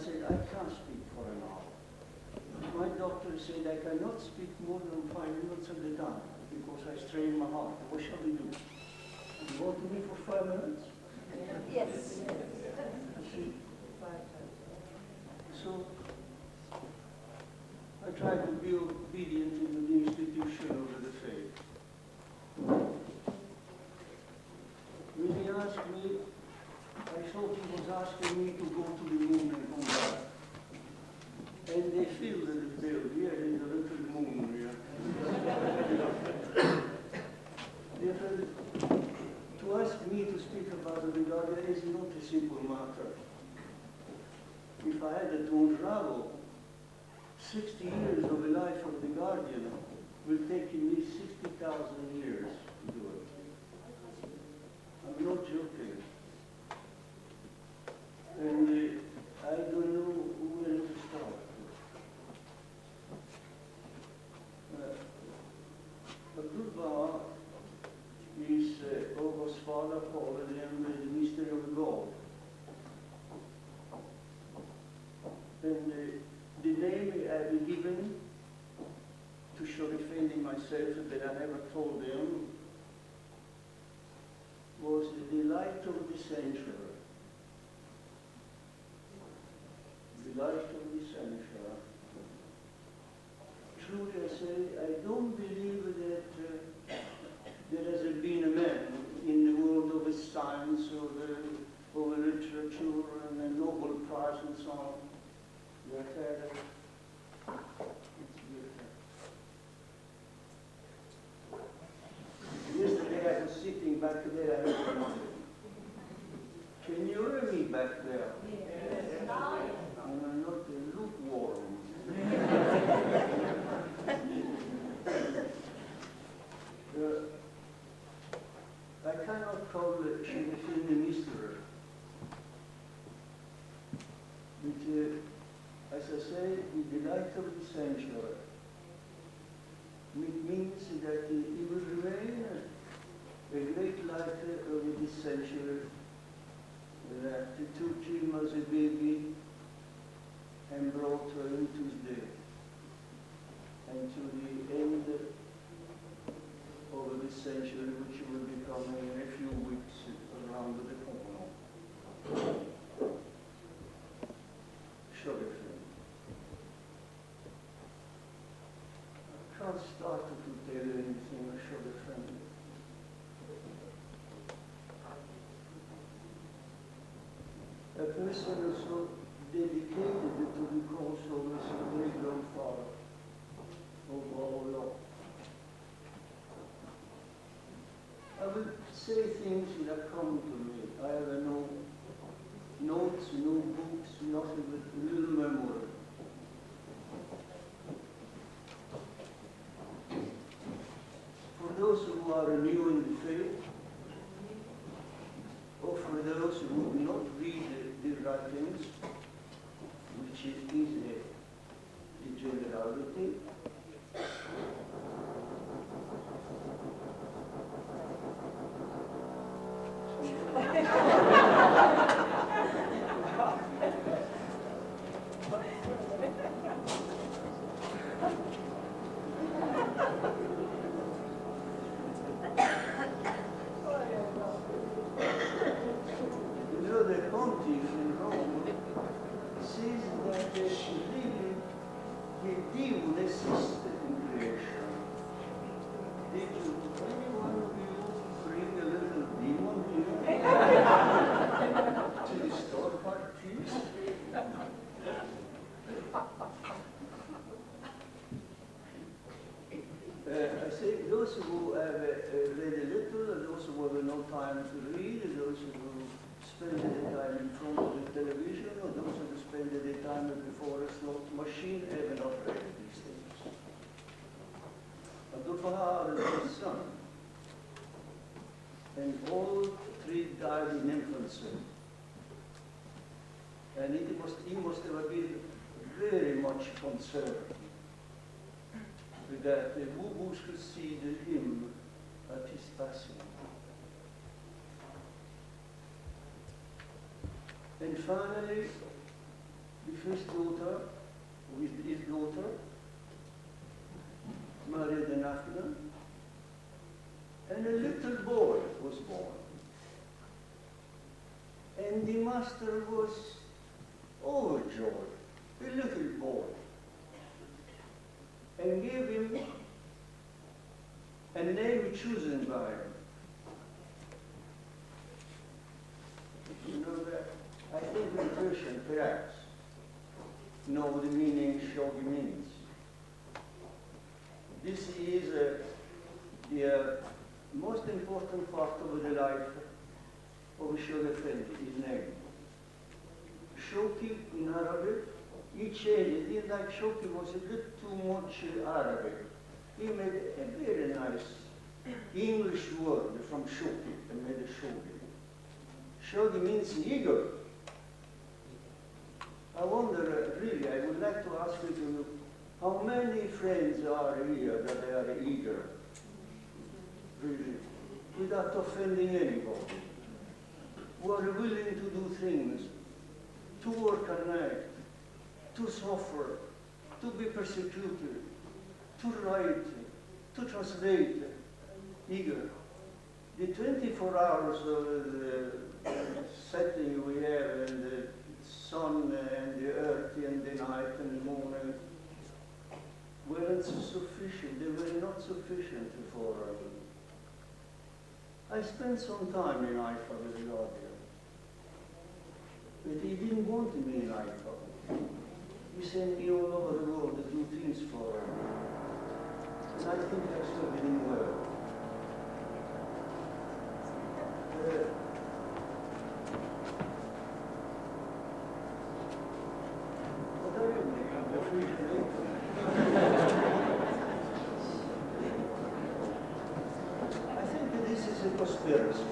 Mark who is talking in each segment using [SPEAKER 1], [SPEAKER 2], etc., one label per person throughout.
[SPEAKER 1] said, I can't speak for an hour. My doctor said I cannot speak more than 5 minutes at a time because I strain my heart. What shall we do? You want me for 5 minutes?
[SPEAKER 2] Yes.
[SPEAKER 1] So I try to be obedient to the institution of the faith. When he asked me, I thought he was asking me to go to the moon and come back. And they filled the bill here in the little moon here. To ask me to speak about the Guardian is not a simple matter. If I had to unravel 60 years of the life of the Guardian, will take me 60,000 years to do it. I'm not joking. And I don't know where to start. Abdul Baha is August father called him the mystery of God. And the name I have given to Shoghi Effendi myself that I never told him was the light of the century. The light of the century. Truly I say, I don't believe that there has been a man in the world of science or literature and a Nobel Prize and so on. It's beautiful. Yesterday I was sitting back there. Can you hear me back there?
[SPEAKER 2] Yes.
[SPEAKER 1] And I'm not lukewarm. I cannot call Shoghi Effendi mystery. As I say, in the light of the century, it means that he will remain a great light of this century that took him as a baby and brought her into his day and to the end of this century, which will be coming in a few weeks around the corner. Shoghi Effendi. I can't start to tell you anything of Shoghi Effendi. A person also dedicated to the cause of his great-grandfather, of our law. I will say things that come to me. I have no notes, no books, nothing but little memory. For those who are new in the faith, or for those who do not read the writings, which is the generality, the pontiff in Rome says that really the demon existed in creation. Did you, any one of you, bring a little demon here to the store parties? I say those who have read a little, those who have no time to read, those who spend the time in front of the television, or those who spend the time before a slot machine have not read these things. Abdul Baha is his son, and all three died in infancy. And he must have been very much concerned with that. Who succeeded him at his passing? And finally, the first daughter, with his daughter, married an Afghan, and a little boy was born. And the master was overjoyed, a little boy, and gave him a name chosen by him. You know that? I think in Persian, perhaps, know the meaning Shoghi means. This is the most important part of the life of Shoghi Effendi, his name. Shoghi in Arabic, he changed it. He like Shoghi was a bit too much Arabic. He made a very nice English word from Shoghi and made a Shoghi. Shoghi means eager. I wonder, really, I would like to ask you, how many friends are here that they are eager? Really, without offending anybody, who are willing to do things, to work at night, to suffer, to be persecuted, to write, to translate, eager. The 24 hours of the setting we have, and the sun and the earth and the night and the moon weren't sufficient. They were not sufficient for. I spent some time in Haifa with the Guardian, but he didn't want me in Haifa. He sent me all over the world to do things for him, and I think I served him well. What are you making? The refrigerator? I think that this is a conspiracy.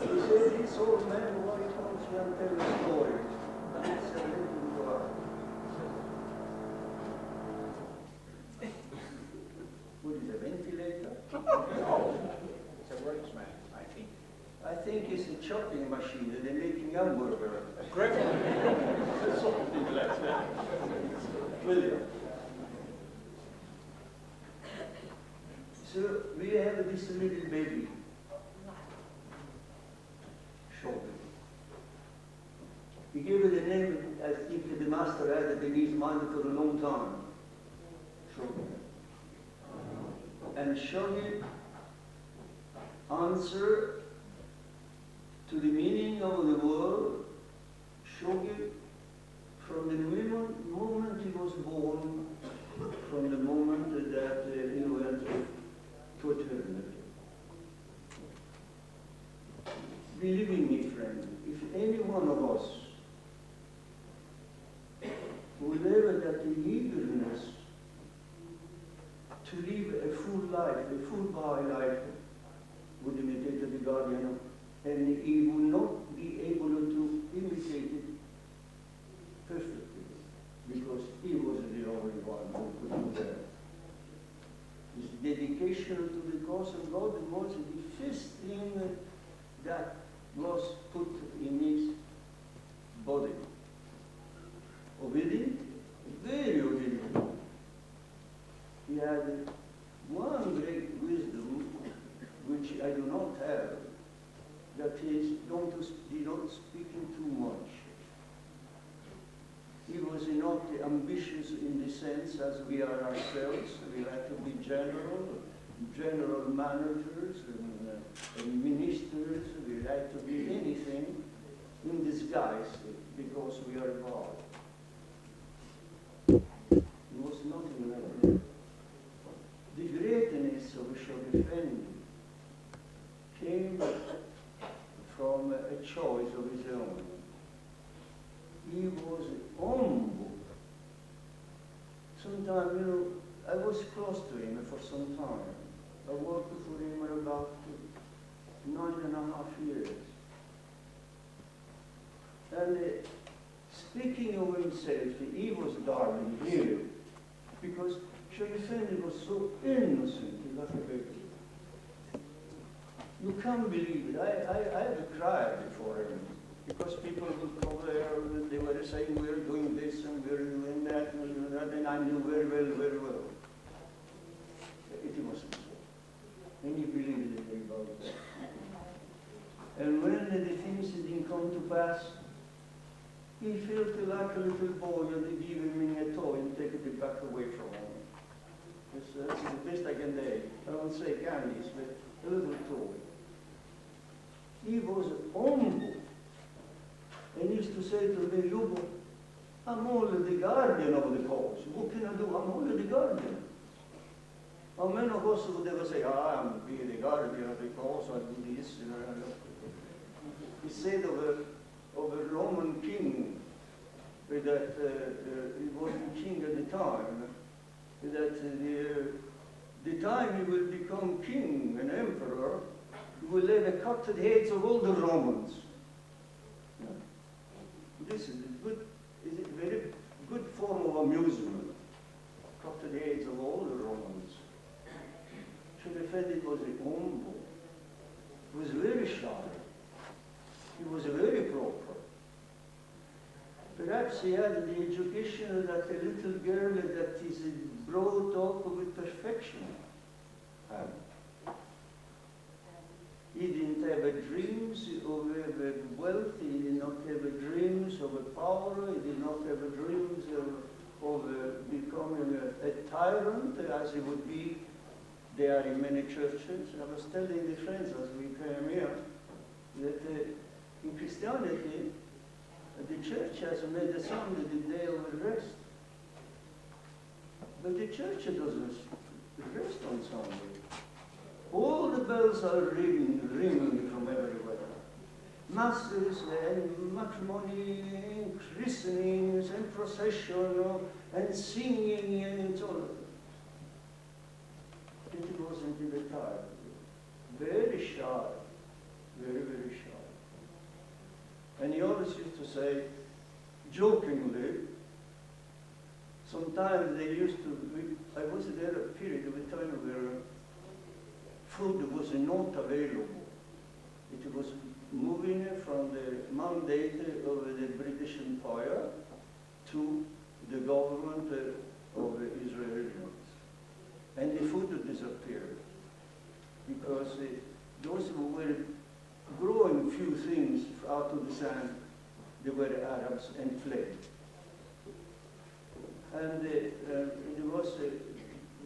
[SPEAKER 1] He said this old man, why he comes here and tell a story. It's a little word. What is a ventilator?
[SPEAKER 3] No, it's a works man, I think.
[SPEAKER 1] I think it's a chopping machine that they're making hamburger.
[SPEAKER 3] Great. Something like that.
[SPEAKER 1] William. So we have this little baby, Shoghi. He gave it a name, I think the master had it in his mind for a long time, Shoghi. And Shoghi answer to the meaning of the word, Shoghi, from the moment he was born, from the moment that he went to eternity. Believe in me, friend, if any one of us will have that eagerness to live a full life, a full Baha'i life, would imitate the Guardian, and he will not be able to imitate it perfectly, because he was the only one who could do that. His dedication to the cause of God was the first thing that was put in his body. Obedient, very obedient. He had one great wisdom, which I do not have, that is, don't speaking too much. He was not ambitious in the sense as we are ourselves. We like to be general managers and ministers. We like to be anything in disguise because we are God. It was nothing like that. The greatness of Shoghi Effendi came from a choice of his own. He was humble. Sometimes, I was close to him for some time. I worked for him about 9.5 years. And speaking of himself, he was darling, really, because Shoghi Effendi was so innocent, like a baby. You can't believe it. I had to cry before him. Because people would come there, and they were saying, we're doing this, and we're doing that, and I knew very well. It wasn't so. And he believed it about that. And when the things didn't come to pass, he felt like a little boy, and they give him a toy and take it back away from him. That's the best I can say. I don't say candies, but a little toy. He was humble. And he used to say to me, Ugo, I'm only the guardian of the cause. What can I do? I'm only the guardian. A meno posso poteva say, I'm be the guardian of the cause, I do this. He said of a Roman king, that he was the king at the time, that the time he will become king and emperor, he will cut the heads of all the Romans. This is a very good form of amusement. Cut the heads of all the Romans. Shoghi Effendi was humble. He was very shy. He was very proper. Perhaps he had the education that a little girl that is brought up with perfection had. He didn't have dreams of wealth, he did not have dreams of power, he did not have dreams of becoming a tyrant, as he would be there in many churches. I was telling the friends as we came here that in Christianity, the church has made Sunday the day of rest. But the church doesn't rest on Sunday. All the bells are ringing from everywhere. Masses and matrimony, and christenings and procession and singing and so on. It wasn't in the time. Very shy, very shy. And he always used to say, jokingly, sometimes they used to, I was there a period of time where food was not available. It was moving from the mandate of the British Empire to the government of the Israelis. And the food disappeared because those who were growing few things out of the sand, they were Arabs and fled. And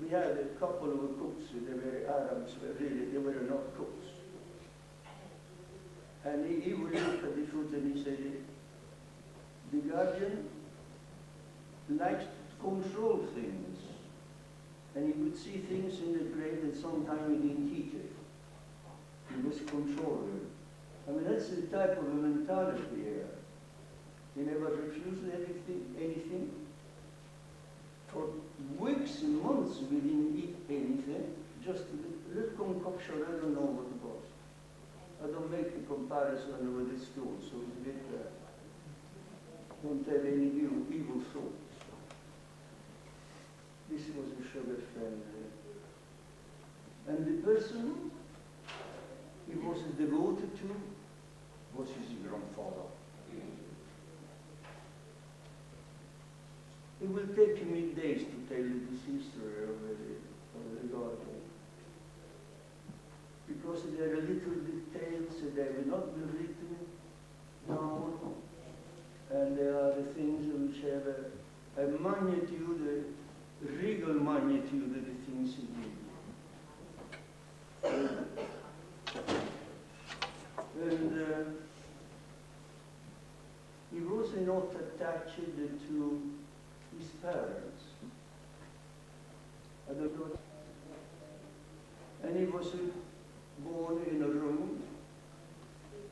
[SPEAKER 1] we had a couple of cooks, they were Arabs, but really they were not cooks. And he would look at the food and he said, the guardian likes to control things. And he would see things in the plate and sometimes he didn't eat it. He was controlling. I mean, that's the type of a mentality here. He never refused anything. For weeks and months we didn't eat anything, just a little concoction, I don't know what it was. I don't make a comparison with this tool, so it's a bit, don't have any evil thoughts. This was a Shoghi Effendi. And the person he was devoted to was his grandfather. It will take me days to tell you this history of the garden. Because there are little details that will not be written down, and there are the things which have a magnitude, a regal magnitude of the things he did. And he was not attached to his parents. I don't know. And he was born in a room,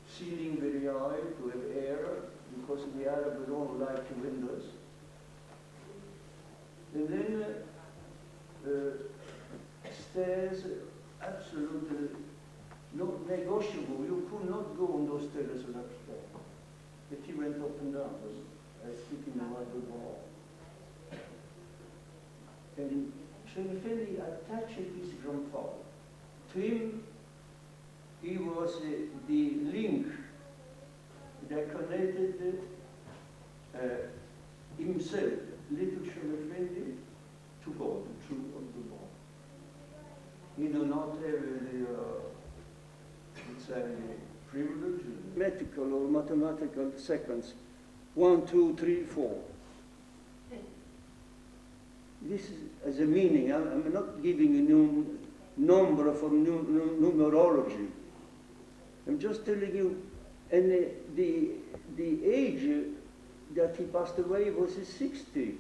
[SPEAKER 1] ceiling very high to have air, because the Arabs don't like windows. And then stairs, absolutely not negotiable. You could not go on those stairs without stairs. But he went up and down, speaking about the wall. And Shoghi Effendi attached his grandfather. To him, he was the link decorated himself, little Shoghi Effendi, to God, the truth of the law. He do not have the, let's say, privilege, mathematical or mathematical sequence. 1, 2, 3, 4. This is as a meaning. I'm not giving a new number for numerology. I'm just telling you, and the age that he passed away was 60.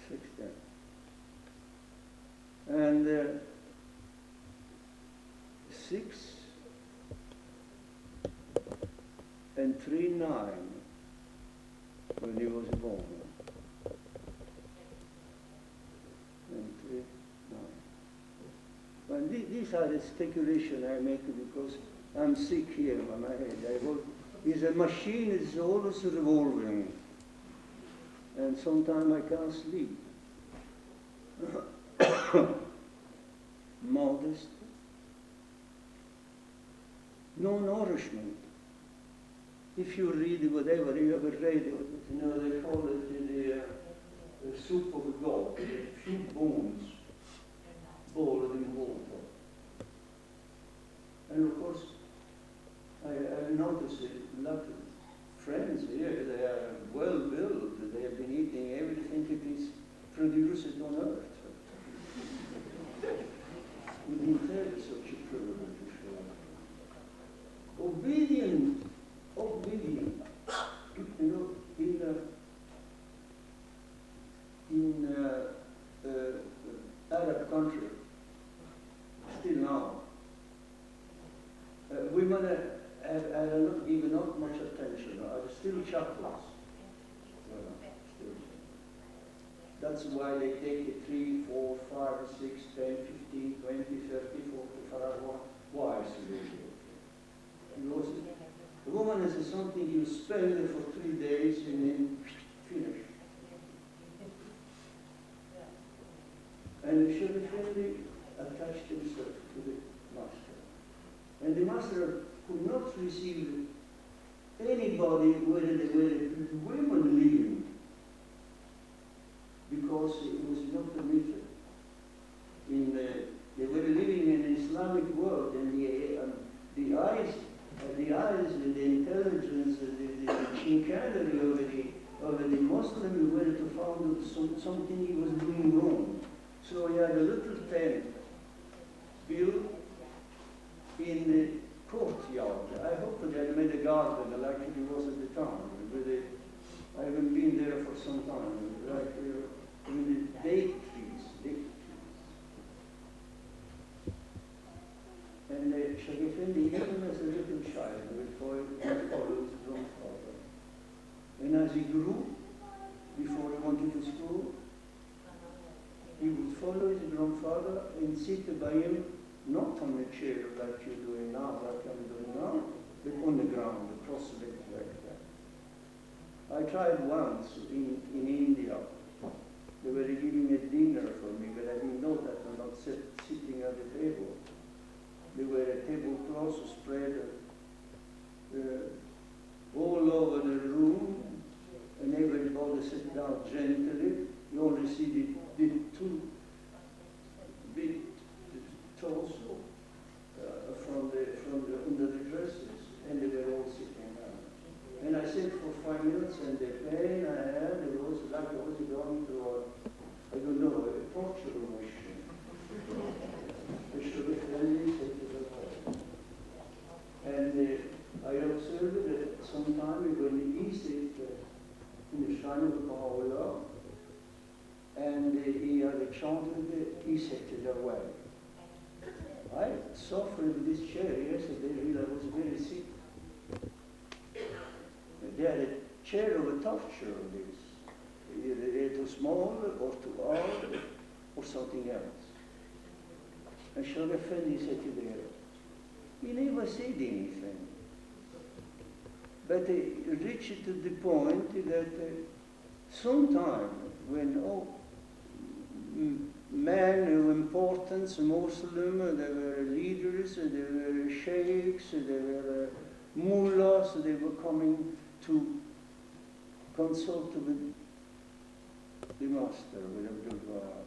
[SPEAKER 1] 60. And 6 and 3, 9 when he was born. And 3, 9. Well, these are the speculation I make because I'm sick here in my head. It's a machine is always revolving, and sometimes I can't sleep. Modest, no nourishment. If you read whatever you ever read, you know, they call it the soup of a god, a few bones boiled in water. And of course, I noticed a lot of friends here, they are well built, they have been eating everything that is produced on earth. We didn't have such a privilege before. Obedient, you know, in Arab country, still now, women are not given up much attention, are still chaplains. Still. That's why they take it 3, 4, 5, 6, 10, 15, 20, 30, 45 wives because the woman is something you spend for 3 days and then finish. And Shoghi Effendi attached himself to the master. And the master could not receive anybody where the women living, because it was not permitted. They were living in an Islamic world, and the eyes, and the intelligence, the chicanery of the Muslim were to find something he was doing wrong. So he had a little tent built in the courtyard. I hope they had made a garden like it was at the time. I haven't been there for some time. Like with the date trees. And Shoghi Effendi, even as a little child, would follow his grandfather. And as he grew, before he went to school, he would follow his grandfather and sit by him, not on a chair like you're doing now, like I'm doing now, but on the ground, across the leg like that. I tried once in India. They were giving a dinner for me, but I didn't know that I'm not sitting at the table. There were a tablecloth spread all over the room, and everybody sat down gently. You only see the two big torso from the under the dresses, and they were all sitting down. And I sat for 5 minutes, and the pain I had, it was like I was going to I don't know, a torture machine. Shoghi Effendi said to the and I observed that sometimes when he sat in the shrine of Baha'u'llah, and he had chanted, he said to the way. I suffered with this chair yesterday, really, I was very sick. They had a chair of a torture of this. Either too small or too hard or something else. And Shoghi Effendi said to the he never said anything. But he reached to the point that sometime when men of importance, Muslim, they were leaders, they were sheikhs, they were mullahs, they were coming to consult with the master, with Abdul Wahab.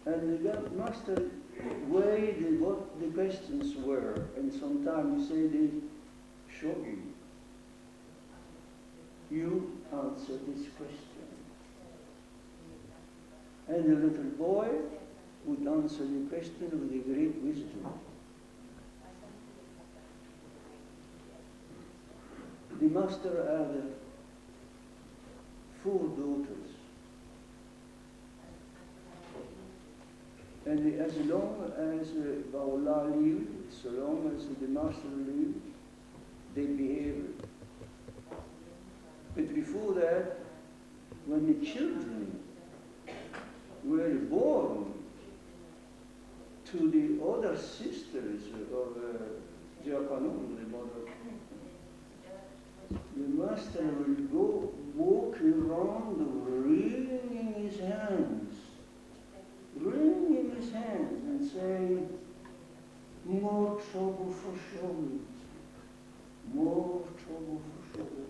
[SPEAKER 1] And the master weighed what the questions were, and sometimes he said, Shoghi, you answer this question. And the little boy would answer the question with a great wisdom. The master had 4 daughters. And as long as Baha'u'llah lived, so long as the master lived, they behaved. But before that, when the children were born to the other sisters of Giachery, the mother, the master will go walk around wringing his hands and say, more trouble for Shoghi, more trouble for Shoghi.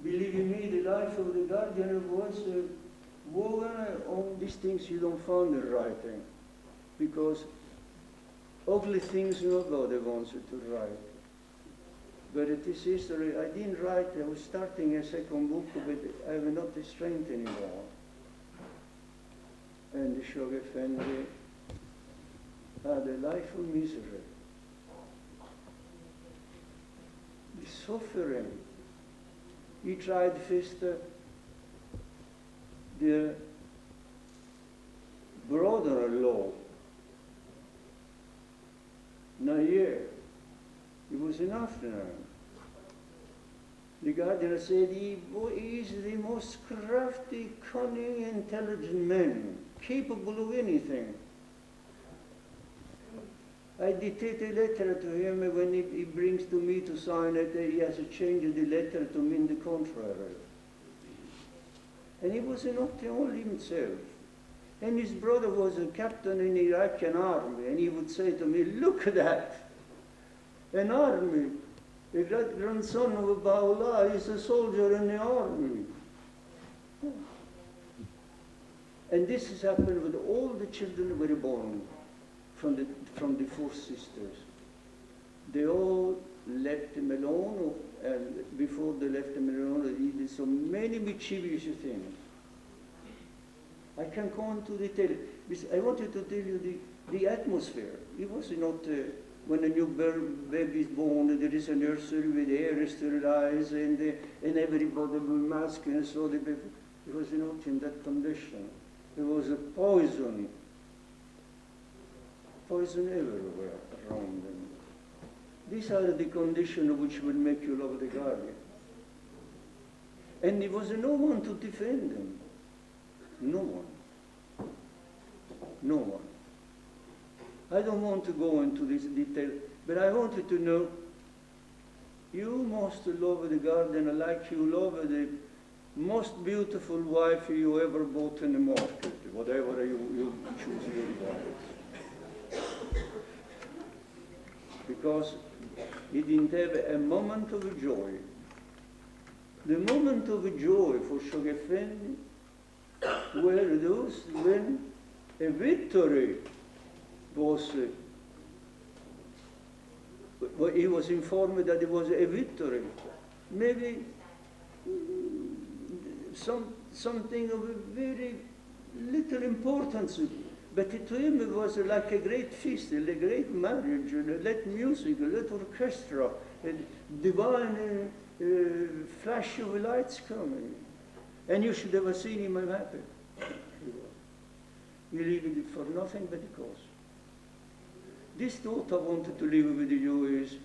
[SPEAKER 1] Believe me, the life of the guardian was woven on these things you don't find in writing, because ugly things nobody wants you to write. But it is history. I didn't write, I was starting a 2nd book, but I have not the strength anymore. And the Shoghi Effendi had a life of misery. The suffering. He tried first the brother-in-law, Nayer. He was an afternoon. The guardian said he is the most crafty, cunning, intelligent man, capable of anything. I dictate a letter to him when he brings to me to sign it. He has to change the letter to mean the contrary. And he was not only himself. And his brother was a captain in the Iraqi army, and he would say to me, look at that, an army. The great-grandson of Baha'u'llah is a soldier in the army. And this has happened with all the children who were born from the 4 sisters. They all left him alone, and before they left him alone, he did so many mischievous things. I can go into detail. I wanted to tell you the atmosphere. It was not, when a new baby is born, there is a nursery with hair sterilized, and everybody with masks, and so the baby. It was not in that condition. There was a poison everywhere around them. These are the conditions which will make you love the guardian. And there was no one to defend them. No one. No one. I don't want to go into this detail, but I want you to know, you must love the guardian like you love the most beautiful wife you ever bought in the market, whatever you choose your wife. Because he didn't have a moment of joy. The moment of joy for Shoghi Effendi were those when a victory was, he was informed that it was a victory. Maybe something of a very little importance, but to him it was like a great feast, a great marriage, a great music, a great orchestra, a divine flash of lights coming. And you should have seen him happy. He lived it for nothing but the cause. This thought I wanted to leave with you is,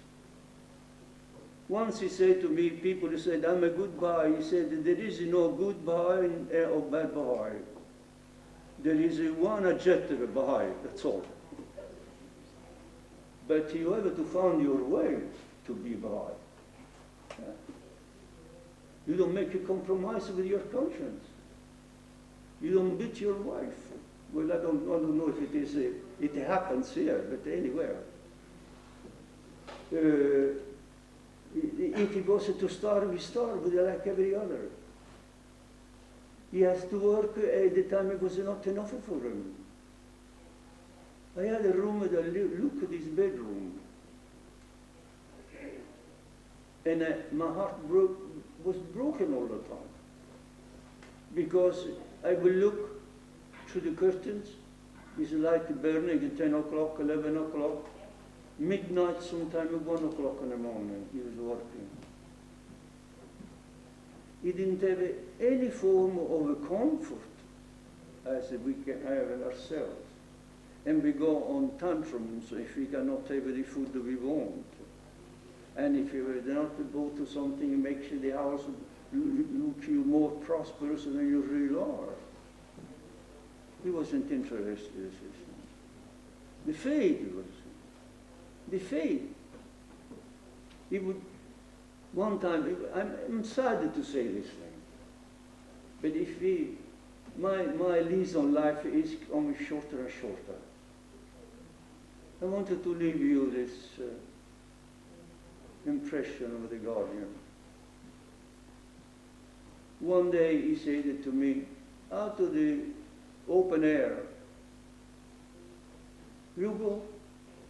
[SPEAKER 1] once he said to me, people said, I'm a good Baha'i. He said, there is no good Baha'i or bad Baha'i. There is one Giachery Baha'i, that's all. But you have to find your way to be Baha'i. You don't make a compromise with your conscience. You don't beat your wife. Well, I don't know if it happens here, but anywhere. If he goes to starve, he starves like every other. He has to work at the time it was not enough for him. I had a room that look at his bedroom. And my heart was broken all the time. Because I will look through the curtains, his light burning at 10 o'clock, 11 o'clock, midnight, sometime at 1 o'clock in the morning, he was working. He didn't have any form of a comfort as we can have ourselves. And we go on tantrums if we cannot have the food that we want. And if you are not able to something, it makes the house look you more prosperous than you really are. He wasn't interested in this. The faith was. The faith. He would, one time, I'm sad to say this thing, but if my lease on life is only shorter and shorter. I wanted to leave you this impression of the Guardian. One day he said it to me, out of the open air, Ugo,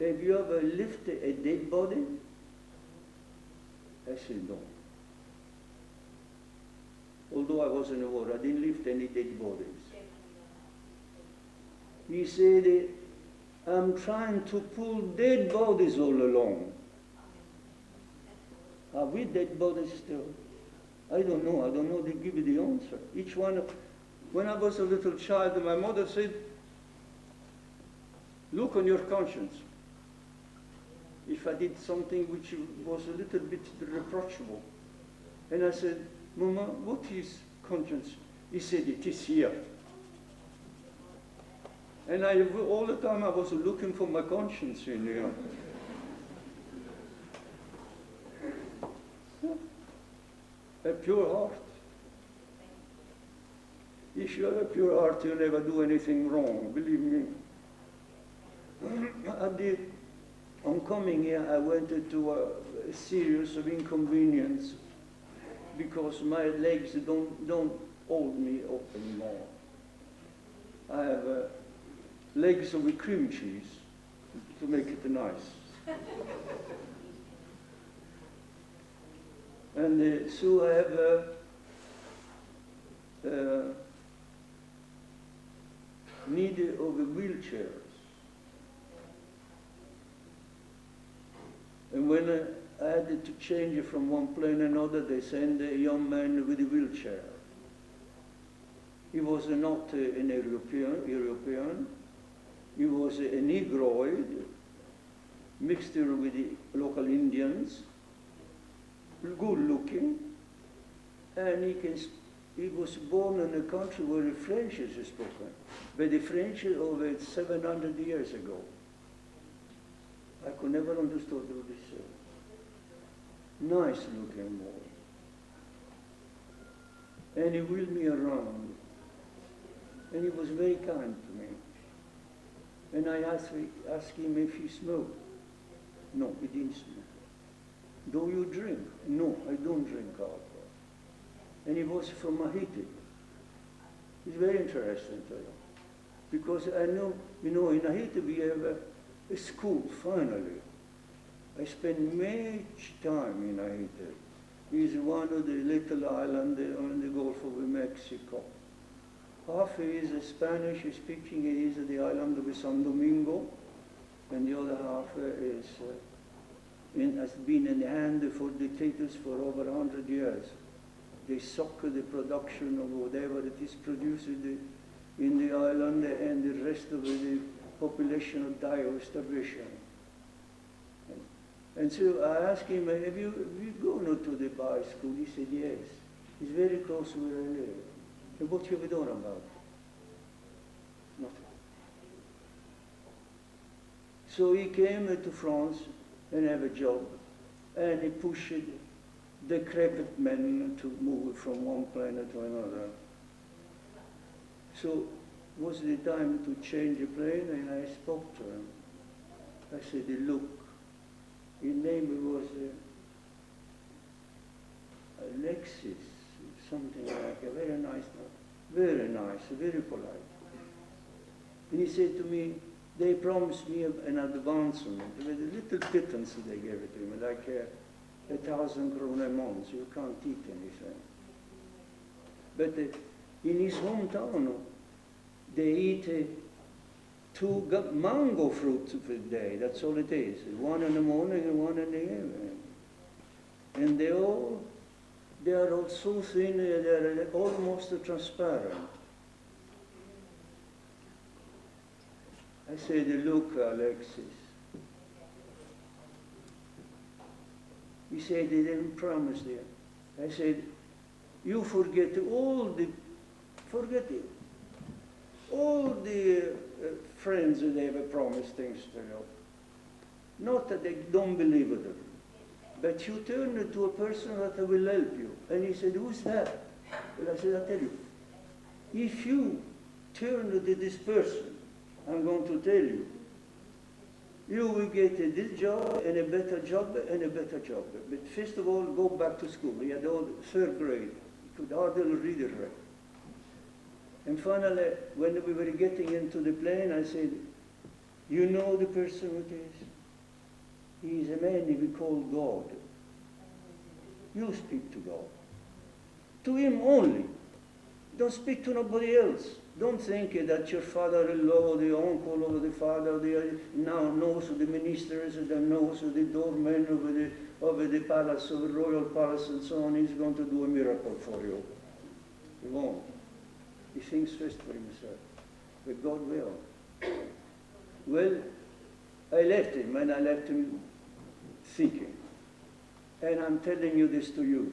[SPEAKER 1] have you ever lifted a dead body? I said no. Although I was in a war, I didn't lift any dead bodies. He said, I'm trying to pull dead bodies all along. Are we dead bodies still? I don't know, they give you the answer. Each one, when I was a little child, my mother said, look on your conscience. If I did something which was a little bit reproachable. And I said, Mama, what is conscience? He said, it is here. And all the time I was looking for my conscience, you know. A pure heart. If you have a pure heart, you never do anything wrong, believe me. On coming here, I went into a series of inconvenience because my legs don't hold me up anymore. I have legs of a cream cheese to make it nice. And so I have need of a wheelchair. And when I had to change from one plane to another, they sent a young man with a wheelchair. He was not an European. He was a Negroid, mixture with the local Indians, good looking, and he was born in a country where the French is spoken, but the French over 700 years ago. I could never understand this nice looking boy. And he wheeled me around. And he was very kind to me. And I asked him if he smoked. No, he didn't smoke. Do you drink? No, I don't drink alcohol. And he was from Haiti. It's very interesting to you. Because I know, in Haiti we have a school, finally. I spent much time in Haiti. It's one of the little islands on the Gulf of Mexico. Half is Spanish speaking, is the island of San Domingo, and the other half has been in the hand for dictators for over 100 years. They suck the production of whatever it is produced in the island, and the rest of the population will die of starvation. And so I asked him, have you gone to the Baha'i school? He said, yes. It's very close where I live. And what have you done about it? Nothing. So he came to France and have a job, and he pushed decrepit men to move from one planet to another. So was the time to change the plane, and I spoke to him. I said, look, his name was Alexis, something like a very nice name. Very nice, very polite. And he said to me, they promised me an advancement with a little pittance they gave it to me, like 1,000 kroner a month. You can't eat anything. But in his hometown, they eat 2 mango fruits per day. That's all it is. One in the morning and one in the evening. And they are all so thin, they're almost transparent. I said, look, Alexis. He said, they didn't promise you. I said, you forget all the friends that ever promised things to you. Not that they don't believe in them, but you turn to a person that will help you. And he said, who's that? Well, I said, I'll tell you. If you turn to this person, I'm going to tell you, you will get this job and a better job and a better job. But first of all, go back to school. He had all 3rd grade. He could hardly read or write. And finally, when we were getting into the plane, I said, you know the person it is? He is a man we call God. You speak to God. To him only. Don't speak to nobody else. Don't think that your father-in-law, the uncle, or the father, now knows the ministers, and knows the doorman of the palace, of the royal palace, and so on. He's going to do a miracle for you. He won't. He thinks first for himself. But God will. Well, I left him, and I left him thinking. And I'm telling you this to you.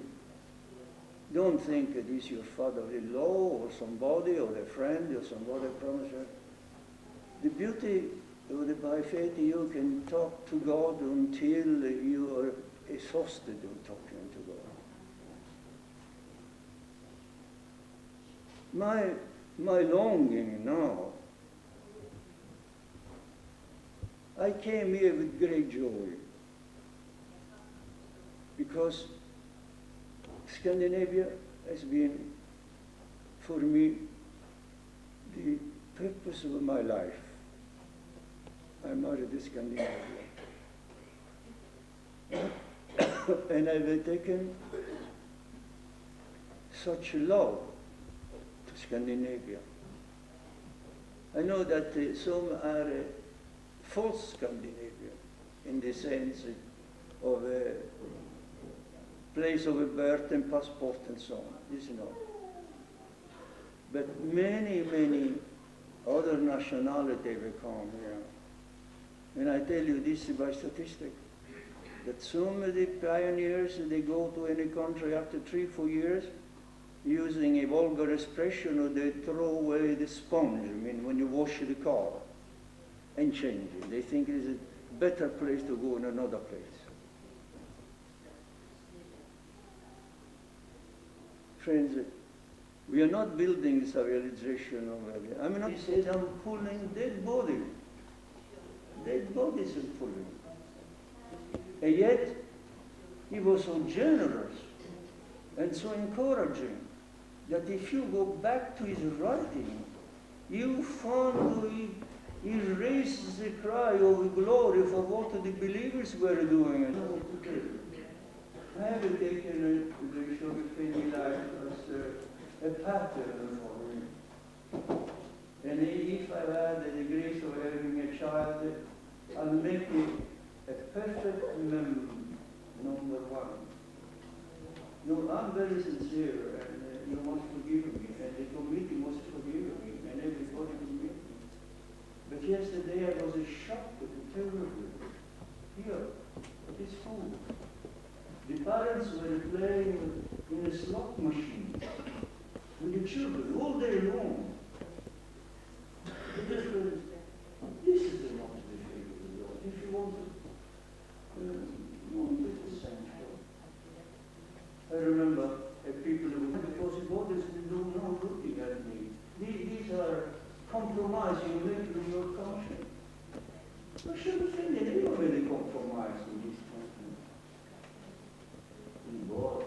[SPEAKER 1] Don't think it is your father-in-law or somebody or a friend or somebody promiser. The beauty of the Baha'i Faith, you can talk to God until you are exhausted of talking to God. My longing now, I came here with great joy because Scandinavia has been, for me, the purpose of my life. I married a Scandinavian. And I've taken such love to Scandinavia. I know that some are false Scandinavian in the sense of a place of birth and passport and so on. This is not. But many, many other nationalities will come here. And I tell you this by statistic, that some of the pioneers, they go to any country after 3-4 years, using a vulgar expression, or they throw away the sponge, I mean, when you wash the car, and change it. They think it is a better place to go in another place. Friends, we are not building civilization over there. I mean, he says, I'm pulling dead bodies. Dead bodies are pulling. And yet, he was so generous and so encouraging that if you go back to his writing, you find he raises a cry of glory for what the believers were doing. I have taken the Shoghi Effendi life as a pattern for me. And if I had the grace of having a child, I'll make it a perfect number 1. No, I'm very sincere, and you must forgive me, and the committee must forgive me, and everybody will me. But yesterday I was shocked terribly. Here, at this school. The parents were playing in a slot machine with the children all day long. This is the not the faith of the Lord. If you want it essential. I remember people who, because the bodies don't know looking at me. These are So Shoghi Effendi never really compromised in this country. In war.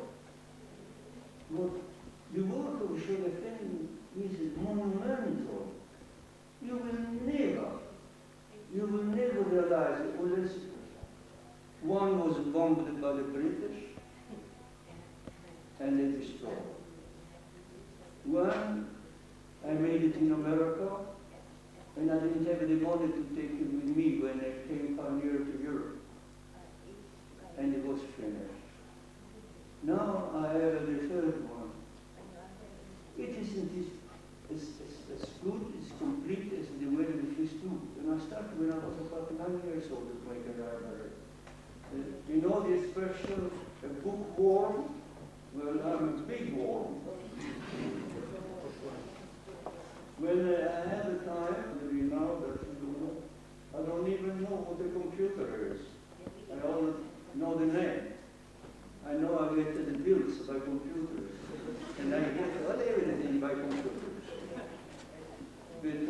[SPEAKER 1] But the work of Shoghi Effendi is monumental. You will never realize it unless one was bombed by the British and they destroyed. When I made it in America, and I didn't have the money to take it with me when I came pioneer to Europe, and it was finished. Now I have the third one. It isn't as good, as complete as the way the first two. And I started when I was about 9 years old to make a library. You know the expression, a bookworm? Well, I'm a big worm. When I have a time, now that I don't even know what a computer is. I only know the name. I know I get the bills by computers. And I get everything by computers. But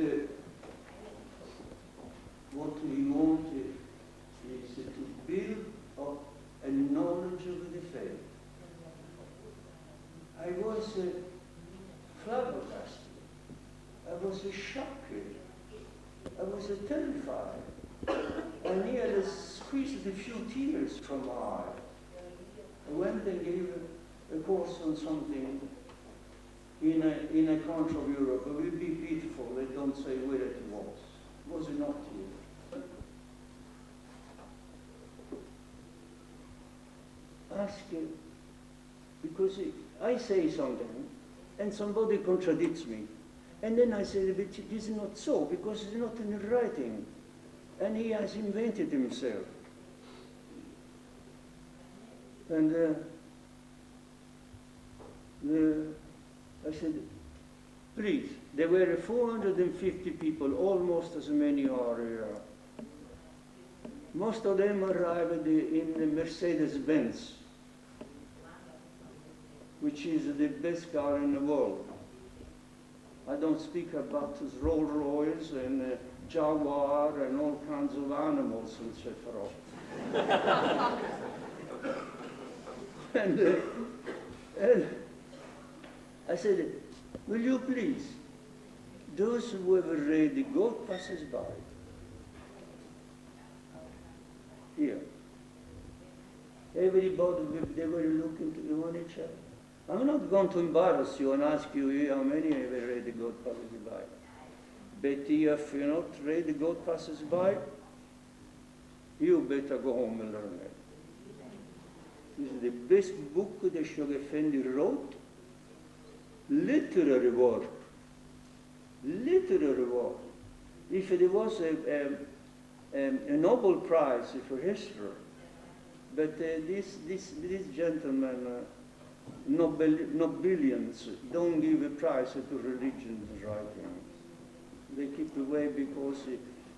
[SPEAKER 1] what we want is to build up a knowledge of the faith. I was flabbergasted. I was shocked. I was terrified. I nearly squeezed a few tears from my eye. I went and gave a course on something in a country of Europe. It would be beautiful. They don't say where it was. Was it not here? Ask it, because I say something and somebody contradicts me. And then I say, but it is not so, because it's not in the writing. And he has invented himself. And I said, please, there were 450 people, almost as many are here. Most of them arrived in the Mercedes-Benz, which is the best car in the world. I don't speak about Rolls Royce and Jaguar and all kinds of animals in Sepharad. and I said, will you please, those who have read the God passes by, here, everybody, they were looking to one each other. I'm not going to embarrass you and ask you how many have read the God passes by. But if you not read the God passes by, you better go home and learn it. It's the best book that Shoghi Effendi wrote. Literary work. Literary work. If there was a Nobel Prize for history, but this gentleman, Nobelians, don't give a prize to religion writing. They keep away because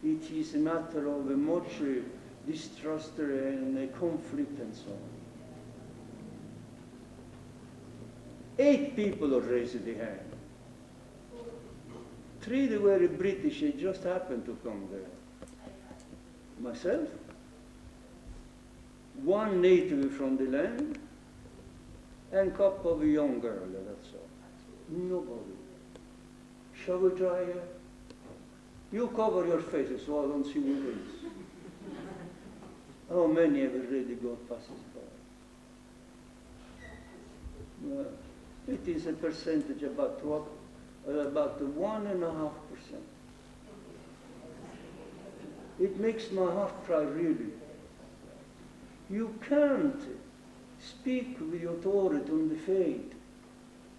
[SPEAKER 1] it is a matter of much distrust and conflict and so on. 8 people raised their hand. 3 they were British, it just happened to come there. Myself, 1 native from the land, and a couple of young girls, that's all. Nobody. Shall we try it? You cover your faces so I don't see who it is. How many have already got passes by? It is a percentage about 1.5%. It makes my heart cry, really. You can't speak with authority on the faith.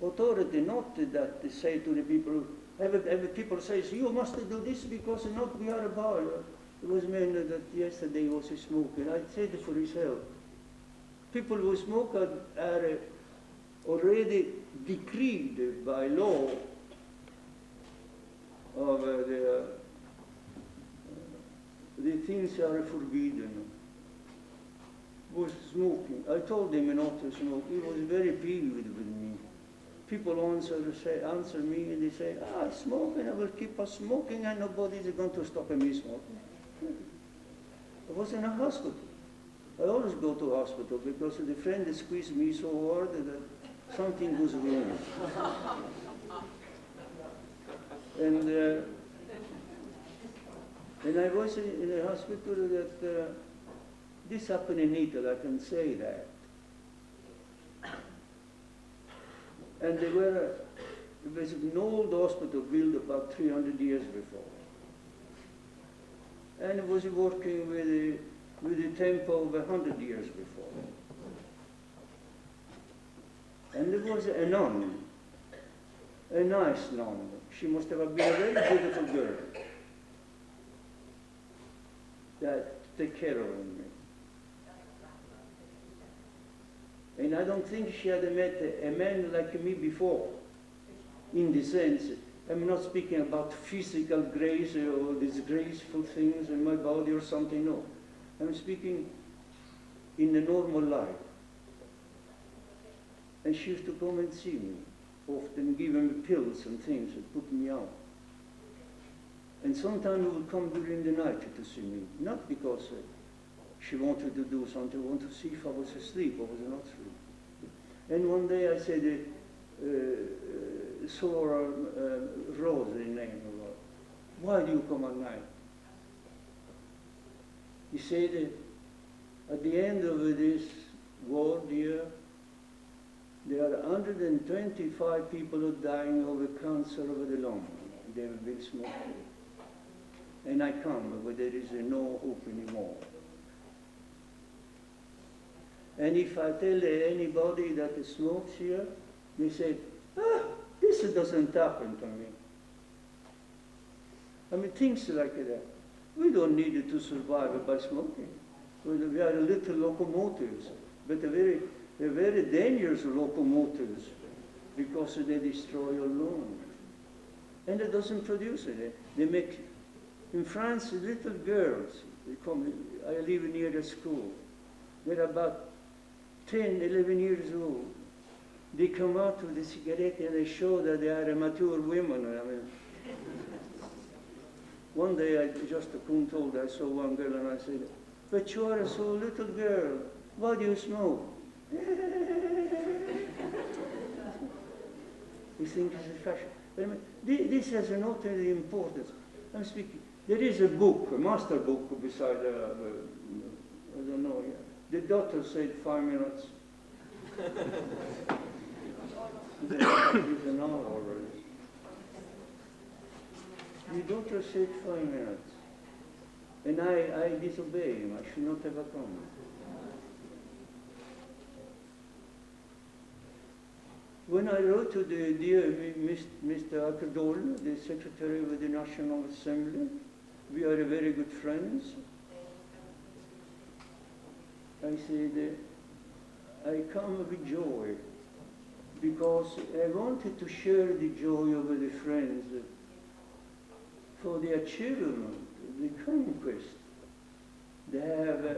[SPEAKER 1] Authority, not that they say to the people, have people say, you must do this because not we are about. It was men that yesterday was smoking. I said for yourself. People who smoke are already decreed by law of the things are forbidden. Was smoking. I told him not to smoke. He was very peeved with me. People answer me and they say, smoking, I will keep on smoking and nobody is going to stop me smoking. I was in a hospital. I always go to hospital because the friend squeezed me so hard that something was wrong. And I was in a hospital that this happened in Italy, I can say that. And it was an old hospital built about 300 years before. And it was working with the tempo of 100 years before. And there was a nun, a nice nun. She must have been a very beautiful girl that took care of me. And I don't think she had met a man like me before, in the sense, I'm not speaking about physical grace or disgraceful things in my body or something, no. I'm speaking in the normal life. And she used to come and see me, often giving me pills and things that put me out. And sometimes she would come during the night to see me, not because she wanted to do something, wanted to see if I was asleep or was not asleep. And one day I said, saw Rose in name, why do you come at night? He said, at the end of this war here, there are 125 people dying of cancer of the lung. They have been smoking. And I come, but there is no hope anymore. And if I tell anybody that smokes here, they say, this doesn't happen to me. I mean, things like that. We don't need to survive by smoking. We are little locomotives, but they're very dangerous locomotives because they destroy your lungs. And it doesn't produce it. They make, in France, little girls, they come, I live near the school, they're about 10, 11 years old. They come out with a cigarette and they show that they are mature women. I mean, one day I just told, I saw one girl and I said, but you are so little girl, why do you smoke? You think it's a fashion. But I mean, this has not any importance. I'm speaking, there is a book, a master book beside, I don't know, yeah. The doctor said 5 minutes. It's an hour already. The doctor said 5 minutes. And I disobey him. I should not have come. When I wrote to the dear Mr. Akerdol, the Secretary of the National Assembly, we are very good friends. I said, I come with joy because I wanted to share the joy of the friends for the achievement, the conquest they have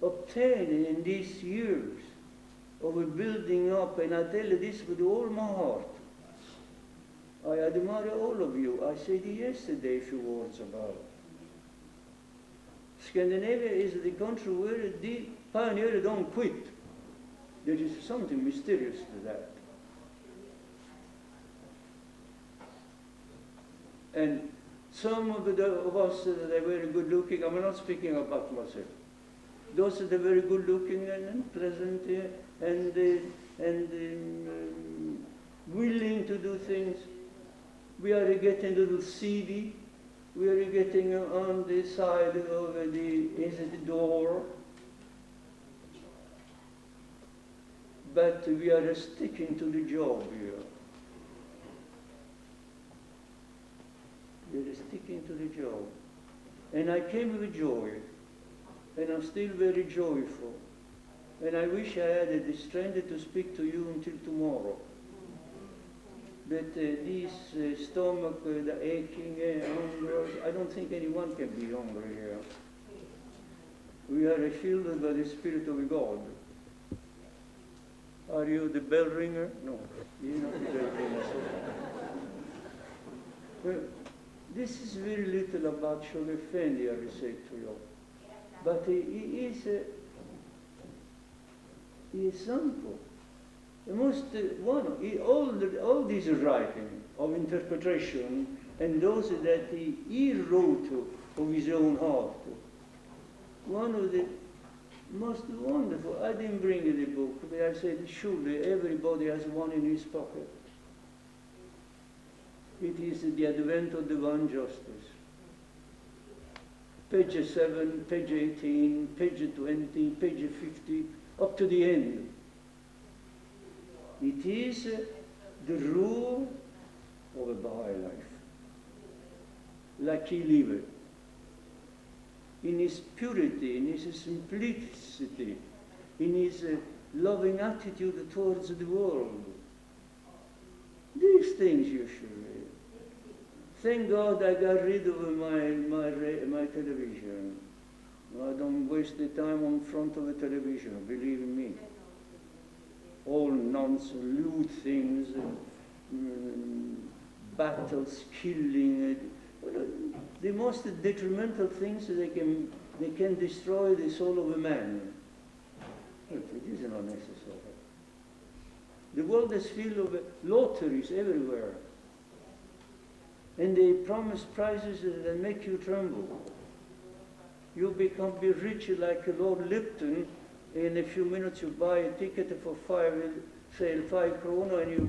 [SPEAKER 1] obtained in these years of building up, and I tell you this with all my heart. I admire all of you. I said yesterday a few words about it. Scandinavia is the country where the pioneers don't quit. There is something mysterious to that. And some of us that are very good looking, I'm not speaking about myself. Those that are very good looking and pleasant and willing to do things, we are getting a little seedy. We are getting on the side of the door, but we are sticking to the job here. We are sticking to the job. And I came with joy, and I'm still very joyful. And I wish I had the strength to speak to you until tomorrow. But this stomach, the aching, hunger, I don't think anyone can be hungry here. We are filled by the Spirit of God. Are you the bell ringer? No, you're not the bell ringer. Well, this is very little about Shoghi Effendi, I will say to you. But he is simple. The most all these writing of interpretation and those that he wrote of his own heart. One of the most wonderful. I didn't bring the book, but I said surely everybody has one in his pocket. It is the Advent of Divine Justice. Page 7, page 18, page 20, page 50, up to the end. It is the rule of a Baha'i life, like he lived, in his purity, in his simplicity, in his loving attitude towards the world. These things you should read. Thank God I got rid of my television. I don't waste the time in front of a television, believe me. All nonsense, lewd things, battles, killing. The most detrimental things they can destroy the soul of a man. It is not necessary. The world is filled of lotteries everywhere. And they promise prizes that make you tremble. You be rich like Lord Lipton. In a few minutes you buy a ticket for 5 krona and you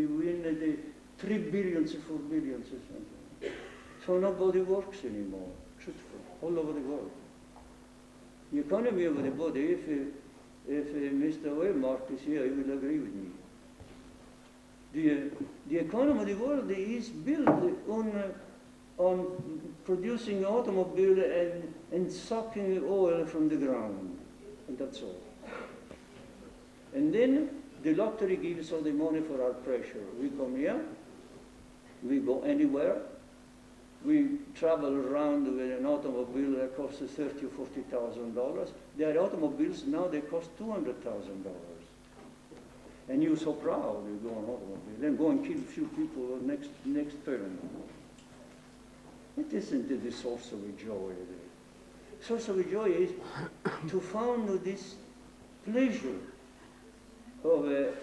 [SPEAKER 1] win the 3 billions, 4 billions or something. So nobody works anymore, truthful, all over the world. The economy of the body, if Mr. Waymark is here, he will agree with me. The economy of the world is built on producing automobile and sucking oil from the ground, and that's all. And then the lottery gives all the money for our pressure. We come here, we go anywhere, we travel around with an automobile that costs $30,000 or $40,000. Their automobiles now they cost $200,000. And you're so proud you go on automobile, then go and kill a few people next turn. It isn't the source of joy. The source of joy is to found this pleasure of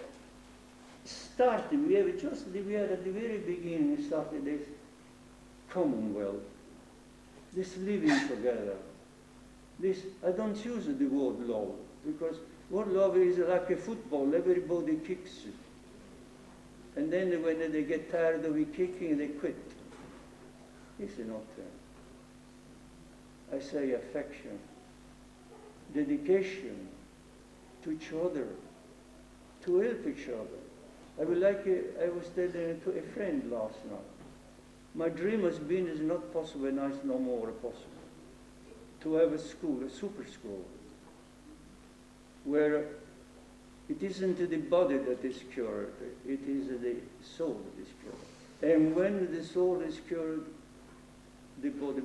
[SPEAKER 1] starting. We are at the very beginning started this commonwealth, this living together. This I don't use the word love because word love is like a football. Everybody kicks it, and then when they get tired of it kicking, they quit. This is not I say affection, dedication to each other, to help each other. I was telling to a friend last night. My dream has been is not possible and it's no more possible. To have a school, a super school, where it isn't the body that is cured, it is the soul that is cured. And when the soul is cured, the body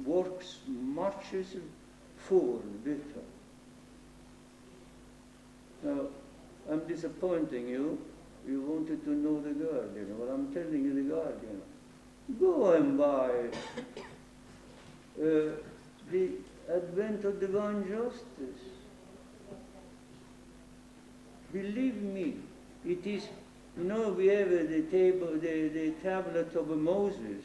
[SPEAKER 1] works, marches forward better. Now, I'm disappointing you. You wanted to know the Guardian. Well, I'm telling you the Guardian. Go and buy the Advent of Divine Justice. Believe me, it is, we have the tablet of Moses,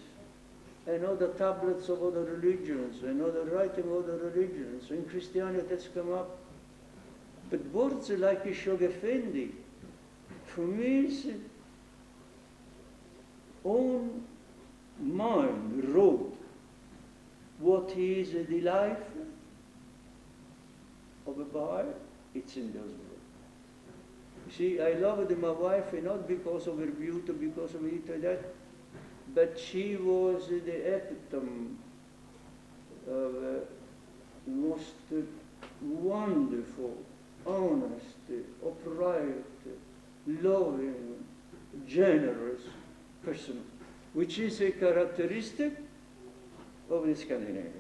[SPEAKER 1] and other tablets of other religions, and other writing of other religions, and Christianity has come up. But words like Shoghi Effendi, from his own mind wrote what is the life of a Baha'i, it's in those words. You see, I loved my wife not because of her beauty, because of it, that, but she was the epitome of most wonderful, honest, upright, loving, generous person, which is a characteristic of the Scandinavian.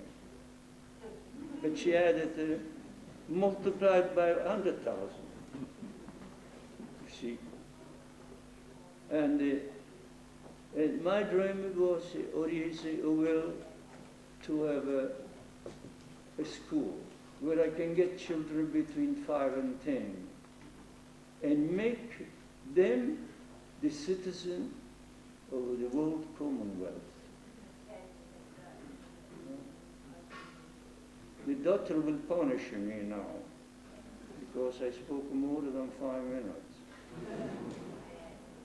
[SPEAKER 1] But she had it multiplied by 100,000. See, and my dream was, or is, will, to have a school where I can get children between 5 and 10 and make them the citizen of the world commonwealth. The doctor will punish me now because I spoke more than 5 minutes.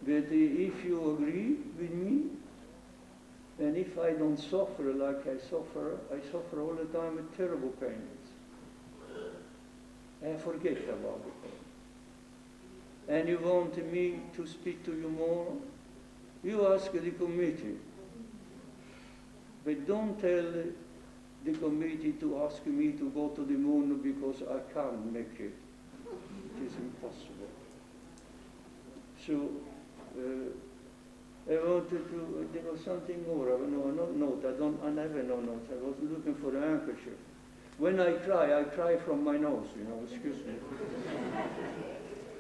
[SPEAKER 1] But if you agree with me, and if I don't suffer like I suffer all the time with terrible pains. I forget about the pain. And you want me to speak to you more? You ask the committee. But don't tell the committee to ask me to go to the moon because I can't make it. It is impossible. So, I wanted to, there was something more, I never know notes. I was looking for a handkerchief. When I cry from my nose, you know, excuse me.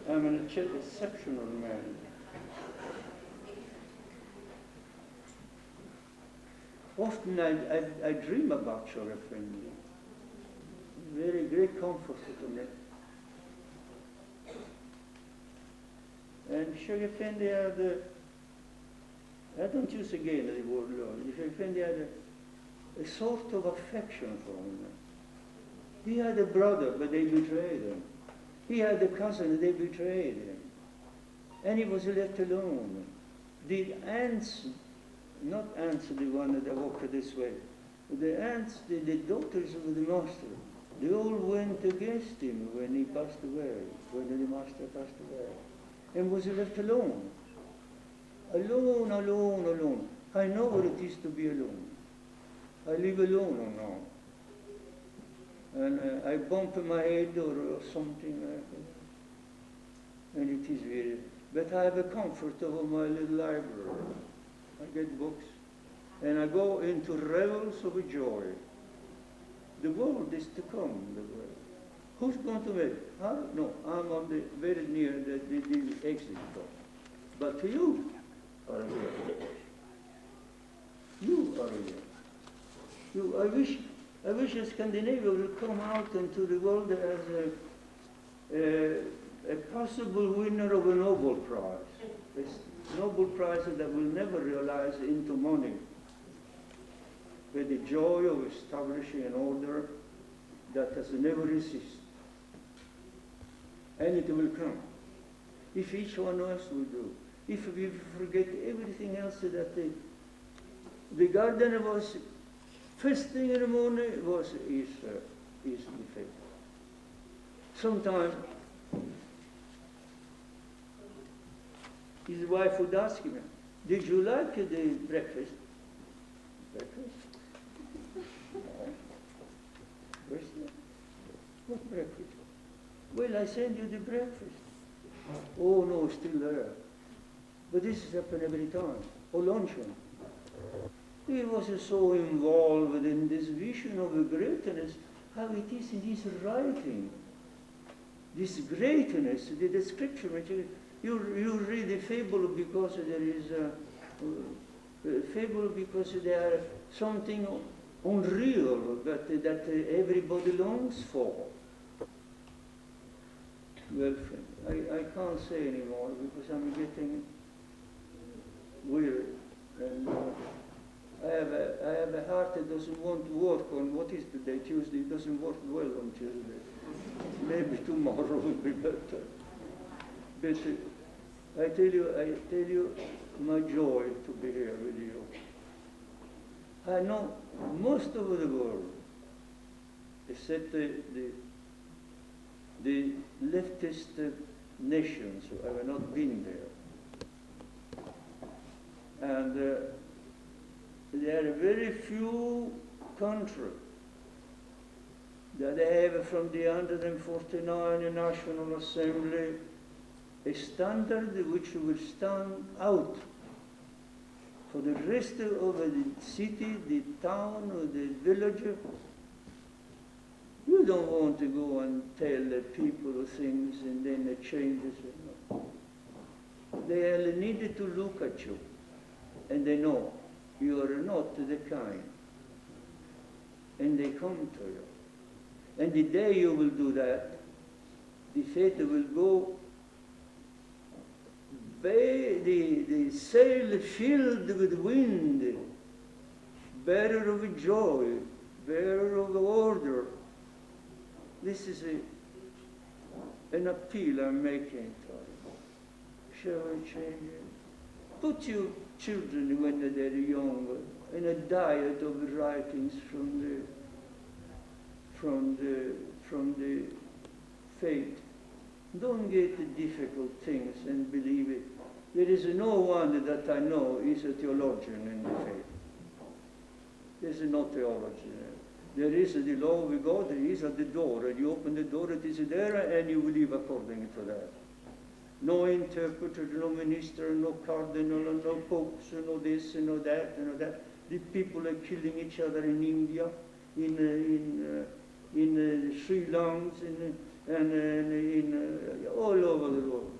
[SPEAKER 1] I'm an exceptional man. Often I dream about Shoghi Effendi. Very great comfort to me. And Shoghi Effendi had I don't use again the word love. Shoghi Effendi had a sort of affection for him. He had a brother, but they betrayed him. He had a cousin, they betrayed him. And he was left alone. The aunts, not aunts, the one that walked this way, the aunts, the daughters of the master, they all went against him when he passed away, when the master passed away, and was left alone. Alone, alone, alone. I know what it is to be alone. I live alone now. And I bump my head or something like that. And it is very, but I have a comfort over my little library. I get books. And I go into revels of joy. The world is to come, the world. Who's going to make it? I don't know. I'm on the very near the exit door. But you are here. You are here. I wish Scandinavia will come out into the world as a possible winner of a Nobel Prize. A Nobel Prize that will never realize into money. With the joy of establishing an order that has never existed. And it will come. If each one of us will do. If we forget everything else that the garden was, first thing in the morning was his defect. Sometimes his wife would ask him, did you like the breakfast? Breakfast? No. What breakfast? Well, I send you the breakfast. Oh no, still there. But this has happened every time. Or luncheon. He was so involved in this vision of the greatness, how it is in his writing. This greatness, the description, which you read the fable because there is a fable because there are something unreal that everybody longs for. Well, I can't say anymore because I'm getting weary. And I have a heart that doesn't want to work on, what is today, Tuesday? It doesn't work well on Tuesday. Maybe tomorrow will be better. But I tell you my joy to be here with you. I know most of the world, except the leftist nations who have not been there. And there are very few countries that have from the 149 National Assembly a standard which will stand out for the rest of the city, the town, or the village. You don't want to go and tell the people things and then it changes. They need to look at you and they know you are not the kind. And they come to you. And the day you will do that, the faith will go, the sail filled with wind, bearer of joy, bearer of order. This is an appeal I'm making. Shall we change it? Put your children when they're young in a diet of writings from the faith. Don't get the difficult things and believe it. There is no one that I know is a theologian in the faith. There's no theologian. There is the law of God, it is at the door, and you open the door, it is there, and you will live according to that. No interpreter, no minister, no cardinal, no popes, no this, no that, no that. The people are killing each other in India, in Sri Lanka, all over the world.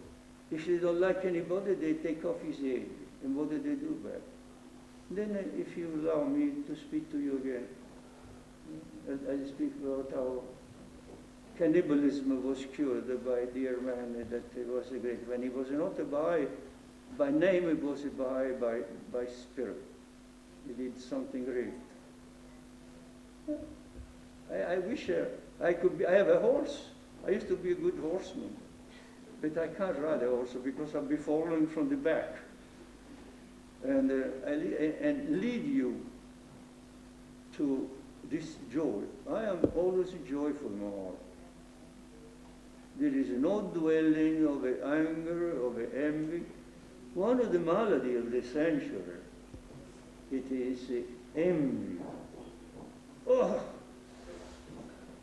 [SPEAKER 1] If they don't like anybody, they take off his head. And what do they do back? Then, if you allow me to speak to you again, I speak about how cannibalism was cured by a dear man that he was a great man. He was not a Baha'i by name, he was a Baha'i by spirit. He did something great. I wish I could be, I have a horse. I used to be a good horseman, but I can't ride a horse because I'll be falling from the back. And lead you to this joy. I am always joyful in my heart. There is no dwelling of anger, of envy. One of the maladies of the century, it is envy. Oh,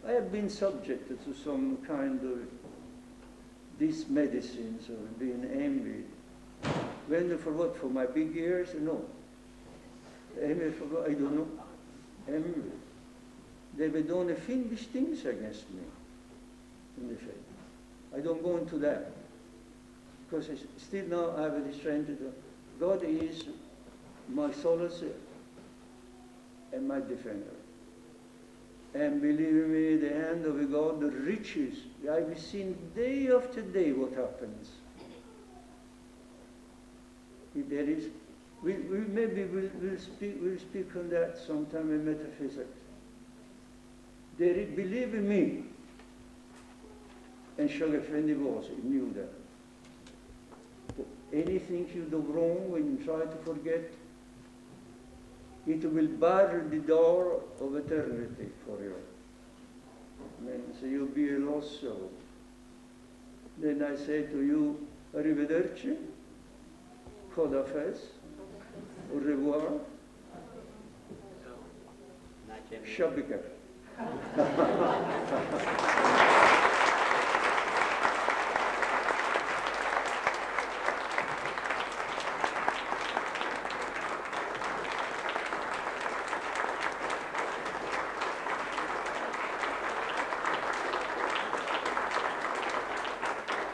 [SPEAKER 1] I have been subjected to some kind of these medicines of being envied. When for what? For my big ears? No. Envy for what? I don't know. Envy. They were doing fiendish things against me in the faith. I don't go into that. Because still now I have the strength to do. God is my solace and my defender. And believe me, the hand of God, the riches, I've seen day after day what happens. If there is, maybe we'll speak on that sometime in metaphysics. Believe in me, and Shoghi Effendi he knew that. But anything you do wrong and try to forget, it will bar the door of eternity for you. So you'll be a lost soul. Then I say to you, arrivederci, Kodafes, au revoir, Shabika.